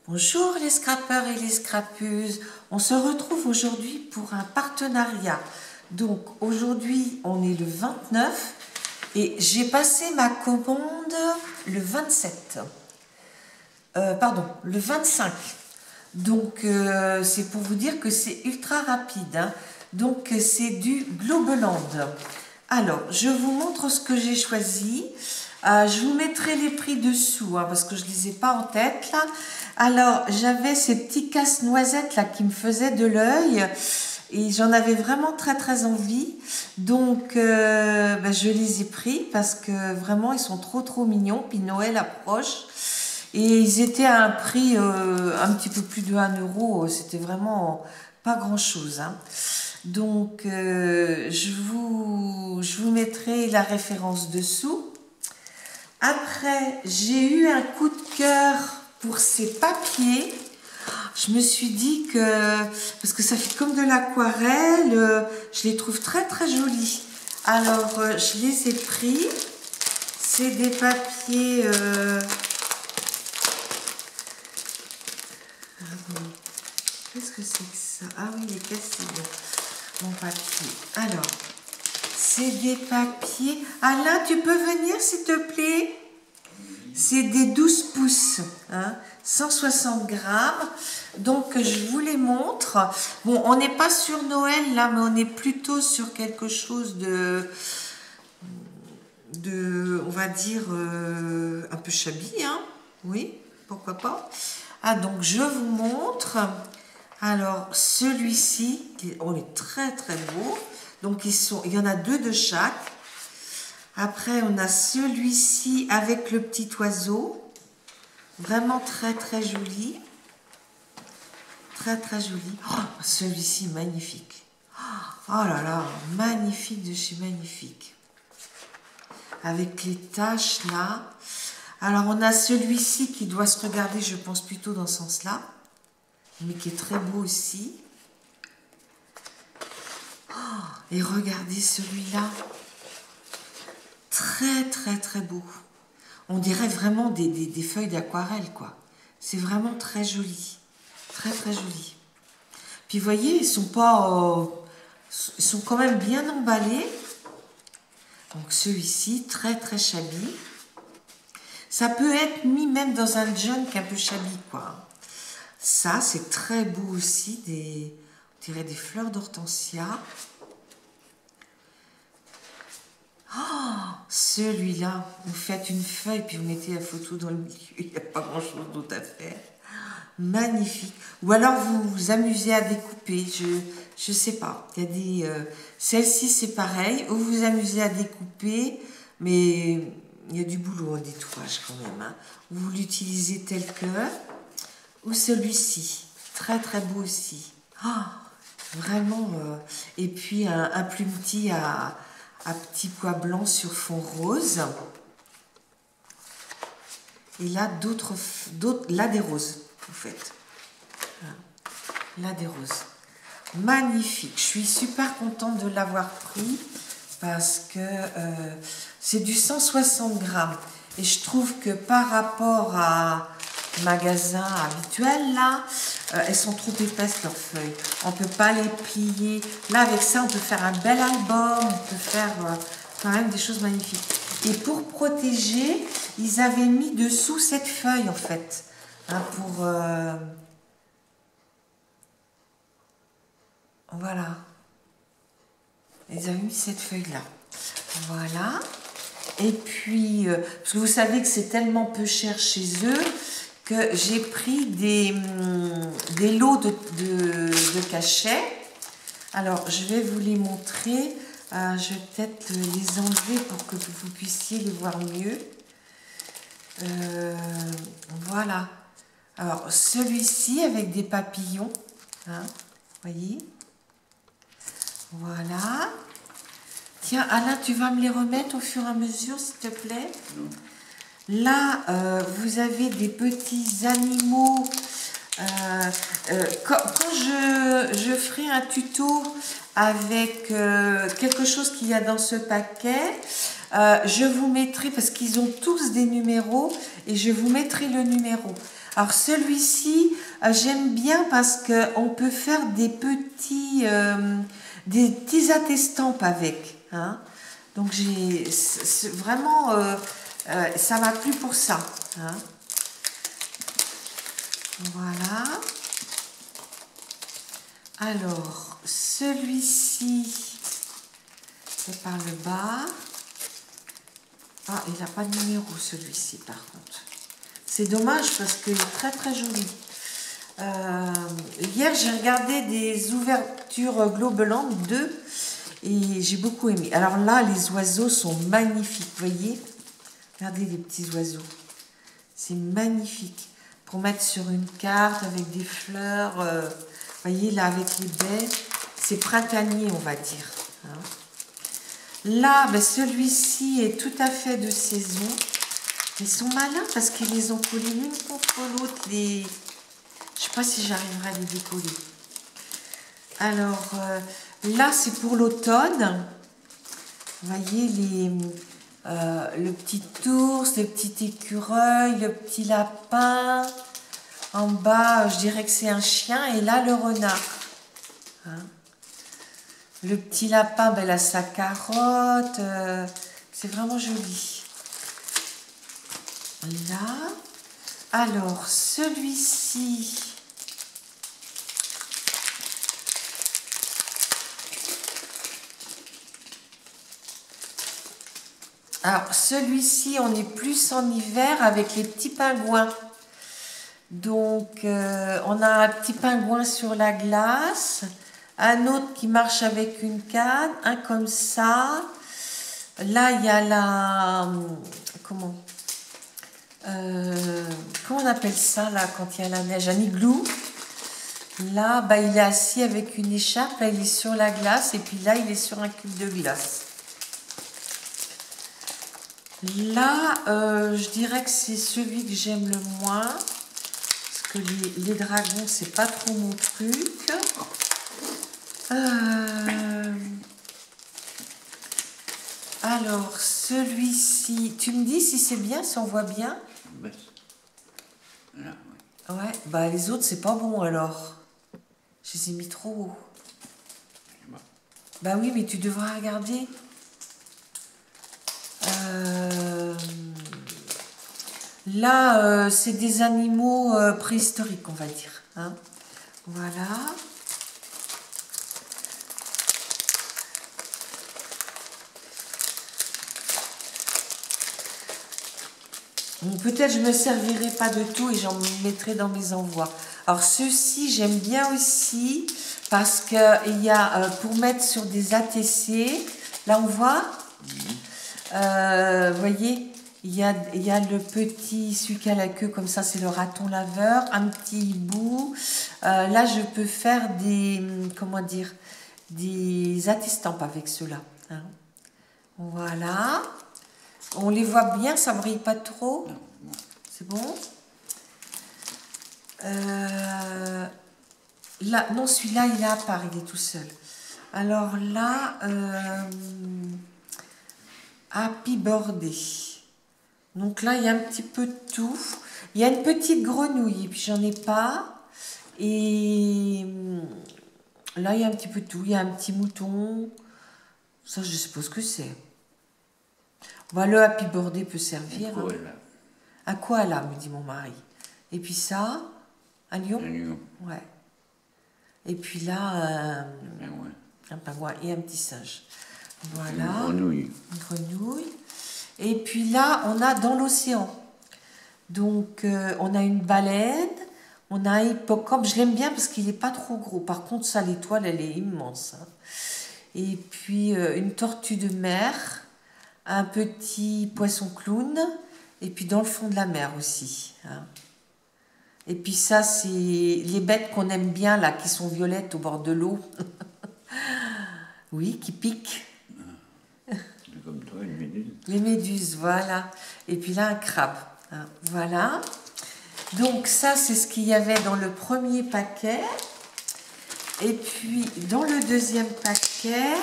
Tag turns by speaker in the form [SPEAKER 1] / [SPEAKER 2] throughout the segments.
[SPEAKER 1] Bonjour les scrappeurs et les scrappeuses, on se retrouve aujourd'hui pour un partenariat. Donc aujourd'hui on est le 29 et j'ai passé ma commande le 27. Le 25. Donc c'est pour vous dire que c'est ultra rapide. Hein. Donc c'est du Globeland. Alors je vous montre ce que j'ai choisi. Je vous mettrai les prix dessous hein, parce que je ne les ai pas en tête là. Alors j'avais ces petits casse-noisettes là qui me faisaient de l'œil et j'en avais vraiment très envie. Donc je les ai pris parce que vraiment ils sont trop mignons. Puis Noël approche. Et ils étaient à un prix un petit peu plus de 1 euro, c'était vraiment pas grand chose. Hein. Donc je vous mettrai la référence dessous. Après, j'ai eu un coup de cœur pour ces papiers. Je me suis dit que, parce que ça fait comme de l'aquarelle, je les trouve très jolis. Alors, je les ai pris. C'est des papiers... Qu'est-ce que c'est que ça? Ah oui, les cassés, mon papier. Alors, c'est des papiers. Alain, tu peux venir s'il te plaît? C'est des 12 pouces, hein, 160 grammes. Donc, je vous les montre. Bon, on n'est pas sur Noël là, mais on est plutôt sur quelque chose de on va dire, un peu shabby, hein. Oui, pourquoi pas. Ah, donc je vous montre. Alors, celui-ci, on est très beau. Donc, il y en a 2 de chaque. Après, on a celui-ci avec le petit oiseau. Vraiment très joli. Très joli. Oh, celui-ci, magnifique. Oh là là, magnifique de chez magnifique. Avec les taches là. Alors, on a celui-ci qui doit se regarder, je pense, plutôt dans ce sens-là. Mais qui est très beau aussi. Oh, et regardez celui-là. Très beau. On dirait vraiment des feuilles d'aquarelle, quoi. C'est vraiment très joli. Très joli. Puis, vous voyez, ils sont pas... ils sont quand même bien emballés. Donc, celui-ci, très shabby. Ça peut être mis même dans un junk un peu shabby, quoi. Ça, c'est très beau aussi, on dirait des fleurs d'hortensia. Oh, celui-là, vous faites une feuille, puis vous mettez la photo dans le milieu, il n'y a pas grand-chose d'autre à faire. Magnifique. Ou alors, vous vous amusez à découper, je sais pas. Il y a des... celle-ci, c'est pareil, ou vous vous amusez à découper, mais il y a du boulot en détourage quand même. Hein. Vous l'utilisez tel que... Ou celui-ci, très beau aussi. Oh, vraiment. Et puis un plumetis à petits pois blancs sur fond rose. Et là, là des roses, en fait. Là des roses. Magnifique. Je suis super contente de l'avoir pris parce que c'est du 160 grammes. Et je trouve que par rapport à magasin habituel là, elles sont trop épaisses leurs feuilles. On ne peut pas les plier. Là avec ça on peut faire un bel album, on peut faire quand même des choses magnifiques. Et pour protéger, ils avaient mis dessous cette feuille en fait. Hein, pour voilà. Ils avaient mis cette feuille là. Voilà. Et puis, parce que vous savez que c'est tellement peu cher chez eux, que j'ai pris des lots de cachets. Alors, je vais vous les montrer. Je vais peut-être les enlever pour que vous puissiez les voir mieux. Voilà. Alors, celui-ci avec des papillons. Hein, voyez? Voilà. Tiens, Alain, tu vas me les remettre au fur et à mesure, s'il te plaît? Non. Là, vous avez des petits animaux. Quand je ferai un tuto avec quelque chose qu'il y a dans ce paquet, je vous mettrai, parce qu'ils ont tous des numéros, et je vous mettrai le numéro. Alors celui-ci, j'aime bien parce qu'on peut faire des petits attestampes avec. Hein. Donc vraiment, ça m'a plu pour ça. Hein. Voilà. Alors, celui-ci, c'est par le bas. Ah, il n'a pas de numéro celui-ci par contre. C'est dommage parce qu'il est très très joli. Hier, j'ai regardé des ouvertures Globeland 2 et j'ai beaucoup aimé. Alors là, les oiseaux sont magnifiques, vous voyez. Regardez les petits oiseaux. C'est magnifique. Pour mettre sur une carte avec des fleurs. Vous voyez, là, avec les baies. C'est printanier, on va dire. Hein. Là, ben, celui-ci est tout à fait de saison. Ils sont malins parce qu'ils les ont collés l'une contre l'autre. Je ne sais pas si j'arriverai à les décoller. Alors, là, c'est pour l'automne. Vous voyez, le petit ours, le petit écureuil, le petit lapin. En bas, je dirais que c'est un chien. Et là, le renard. Hein. Le petit lapin, ben, là, sa carotte. C'est vraiment joli. Là. Alors, celui-ci. Alors, celui-ci, on est plus en hiver avec les petits pingouins. Donc, on a un petit pingouin sur la glace, un autre qui marche avec une canne, un comme ça. Là, il y a la... Comment on appelle ça, là, quand il y a la neige? Un igloo. Là, bah, il est assis avec une écharpe. Là, il est sur la glace. Et puis là, il est sur un cube de glace. Là, je dirais que c'est celui que j'aime le moins. Parce que les dragons, c'est pas trop mon truc. Alors, celui-ci, tu me dis si c'est bien, si on voit bien?
[SPEAKER 2] Là,
[SPEAKER 1] oui. Ouais, bah les autres, c'est pas bon alors. Je les ai mis trop haut. Bah oui, mais tu devras regarder. Là, c'est des animaux préhistoriques, on va dire. Hein. Voilà. Bon, peut-être je ne me servirai pas de tout et j'en mettrai dans mes envois. Alors ceux-ci, j'aime bien aussi parce qu'il y a pour mettre sur des ATC. Là, on voit. Vous voyez, il y a le petit, celui qui a la queue comme ça, c'est le raton laveur, un petit hibou. Là, je peux faire des, comment dire, des attestampes avec ceux-là. Hein. Voilà. On les voit bien, ça ne brille pas trop. C'est bon. Là, non, celui-là, il est à part, il est tout seul. Alors là, Happy Birthday. Donc là, il y a un petit peu de tout. Il y a une petite grenouille, et puis j'en ai pas. Et là, il y a un petit peu de tout. Il y a un petit mouton. Ça, je suppose que c'est. Bah, le Happy Birthday peut servir. Un koala. Hein. Un koala, me dit mon mari. Et puis ça, un lion. Un lion. Ouais. Et puis là, un pingouin et un petit singe. Voilà. Une grenouille. Une grenouille. Et puis là, on a dans l'océan. Donc, on a une baleine, on a un hippocampe. Je l'aime bien parce qu'il n'est pas trop gros. Par contre, ça, l'étoile, elle est immense. Hein. Et puis, une tortue de mer, un petit poisson clown, et puis dans le fond de la mer aussi. Hein. Et puis ça, c'est les bêtes qu'on aime bien, là, qui sont violettes au bord de l'eau. Oui, qui piquent.
[SPEAKER 2] Comme toi, une méduse.
[SPEAKER 1] Les méduses, voilà. Et puis là, un crabe. Hein, voilà. Donc ça, c'est ce qu'il y avait dans le premier paquet. Et puis, dans le deuxième paquet,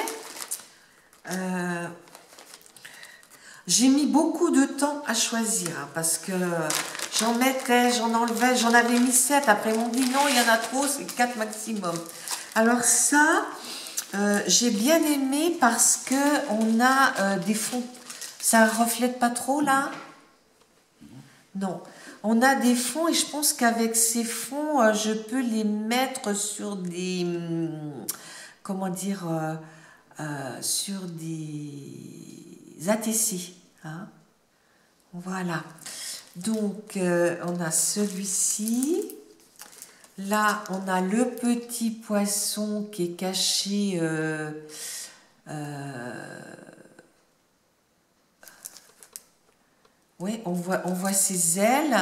[SPEAKER 1] j'ai mis beaucoup de temps à choisir. Hein, parce que J'en mettais, j'en enlevais, j'en avais mis 7. Après, ils m'ont dit non, il y en a trop, c'est 4 maximum. Alors ça, j'ai bien aimé parce que on a des fonds. Ça reflète pas trop là? Non. On a des fonds et je pense qu'avec ces fonds, je peux les mettre sur des... comment dire, sur des ATC. Hein. Voilà. Donc, on a celui-ci. Là, on a le petit poisson qui est caché. Oui, on voit ses ailes.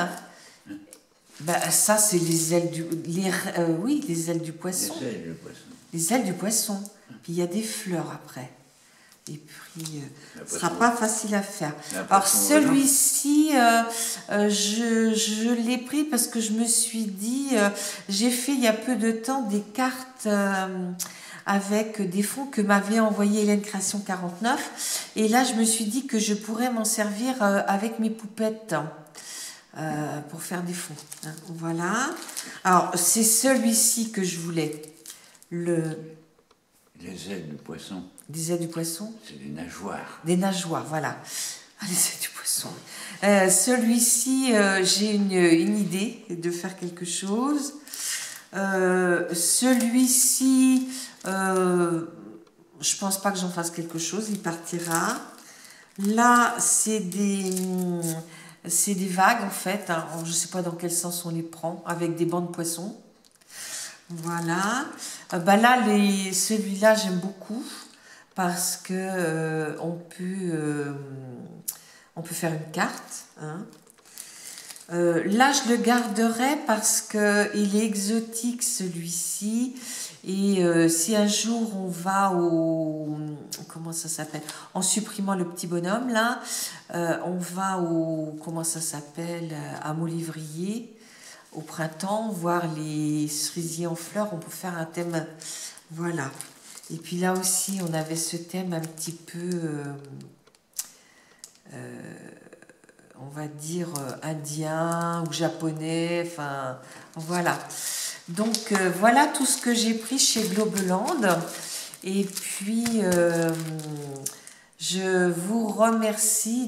[SPEAKER 1] Ben, ça, c'est les ailes du... oui, les ailes du poisson.
[SPEAKER 2] Les ailes du poisson.
[SPEAKER 1] Les ailes du poisson. Puis il y a des fleurs après. Et puis, ce ne sera pas facile à faire. Alors, celui-ci, je l'ai pris parce que je me suis dit, j'ai fait il y a peu de temps des cartes avec des fonds que m'avait envoyé Hélène Création 49. Et là, je me suis dit que je pourrais m'en servir avec mes poupettes pour faire des fonds. Hein. Voilà. Alors, c'est celui-ci que je voulais.
[SPEAKER 2] Les ailes du poisson.
[SPEAKER 1] Des ailes du poisson?
[SPEAKER 2] C'est des nageoires.
[SPEAKER 1] Des nageoires, voilà. Ah, les ailes du poisson. Celui-ci, j'ai une idée de faire quelque chose. Celui-ci, je pense pas que j'en fasse quelque chose, il partira. Là, c'est des vagues en fait. Hein. Je ne sais pas dans quel sens on les prend, avec des bancs de poissons. Voilà. Bah là, celui-là, j'aime beaucoup parce que on peut faire une carte. Hein. Là, je le garderai parce que il est exotique celui-ci. Et si un jour on va comment ça s'appelle, en supprimant le petit bonhomme là, on va comment ça s'appelle, à Molivrier au printemps, voir les cerisiers en fleurs, on peut faire un thème, voilà. Et puis là aussi, on avait ce thème un petit peu, on va dire, indien ou japonais, enfin, voilà. Donc, voilà tout ce que j'ai pris chez Globeland. Et puis, je vous remercie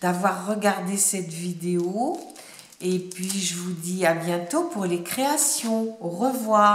[SPEAKER 1] d'avoir regardé cette vidéo. Et puis, je vous dis à bientôt pour les créations. Au revoir.